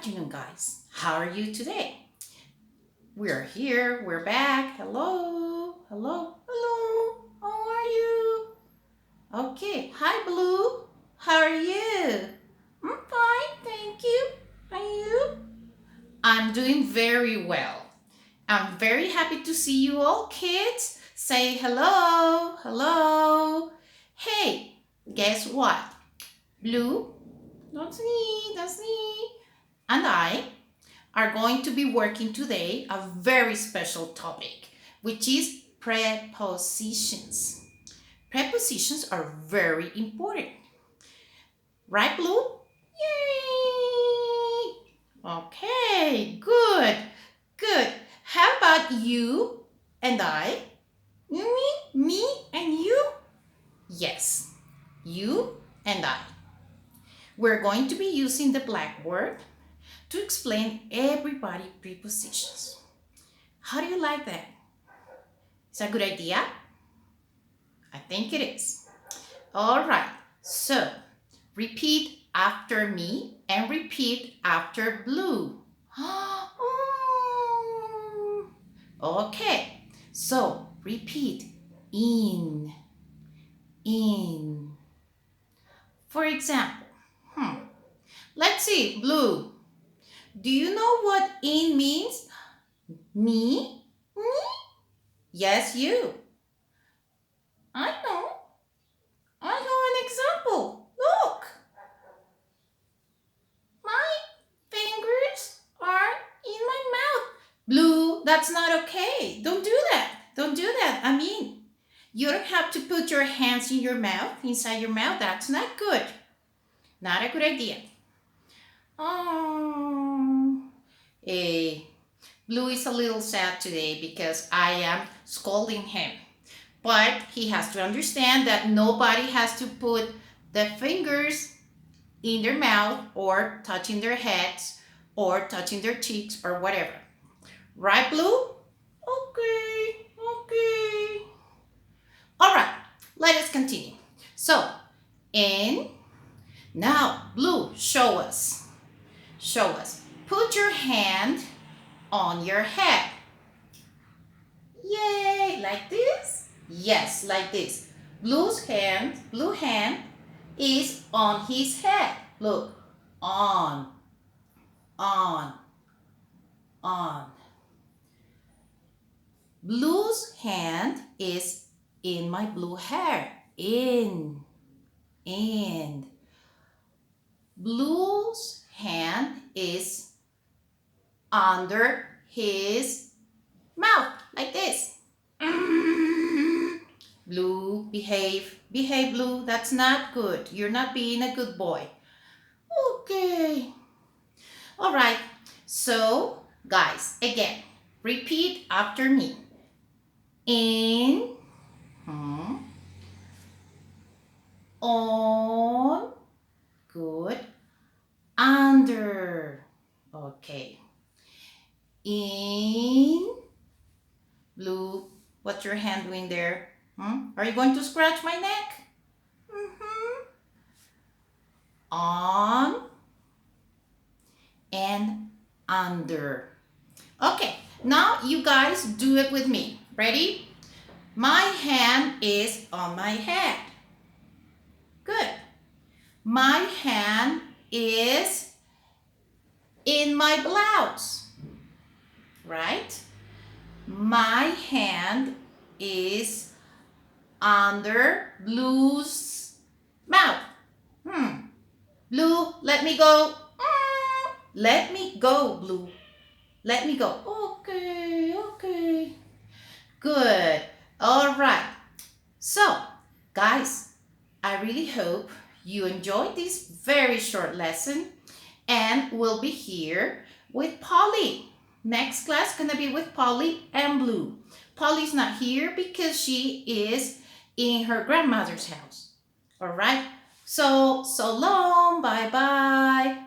afternoon, guys. How are you today? We're here. We're back. Hello. Hello. Hello. How are you? Okay. Hi, Blue. How are you? I'm fine. Thank you. And you? I'm doing very well. I'm very happy to see you all, kids. Say hello. Hello. Hey, guess what? Blue, that's me, and I are going to be working today a very special topic, which is prepositions. Prepositions are very important. Right, Blue? Yay! Okay, good, good. How about you and I? You mean me and you? Yes, you and I. We're going to be using the blackboard to explain everybody prepositions. How do you like that? Is that a good idea? I think it is. All right, so repeat after me and repeat after Blue. Okay, so repeat in. For example, let's see, Blue. Do you know what in means? Me? Me? Yes, you. I know. I know an example. Look. My fingers are in my mouth. Blue, that's not okay. Don't do that. Don't do that. I mean, you don't have to put your hands in your mouth, inside your mouth. That's not good. Not a good idea. Oh. Blue is a little sad today because I am scolding him. But he has to understand that nobody has to put the fingers in their mouth or touching their heads or touching their cheeks or whatever. Right, Blue? Okay, okay. All right, let us continue. So, in. Now, Blue, show us. Show us. Put your hand on your head. Yay! Like this? Yes, like this. Blue hand is on his head. Look, on. Blue's hand is in my blue hair. In. Blue's hand is under his mouth, like this. Blue, behave. Behave, Blue. That's not good. You're not being a good boy. Okay. All right. So, guys, again, repeat after me. In. On. Good. Under. Okay. In. Blue, what's your hand doing there? Are you going to scratch my neck? On and under. Okay, now you guys do it with me. Ready? My hand is on my head. Good. My hand is in my blouse. Right? My hand is under Blue's mouth. Blue, let me go. Let me go, Blue. Let me go. Okay, okay. Good. All right. So, guys, I really hope you enjoyed this very short lesson, and we'll be here with Polly. Next class gonna be with Polly and Blue. Polly's not here because she is in her grandmother's house. All right. So long. Bye-bye.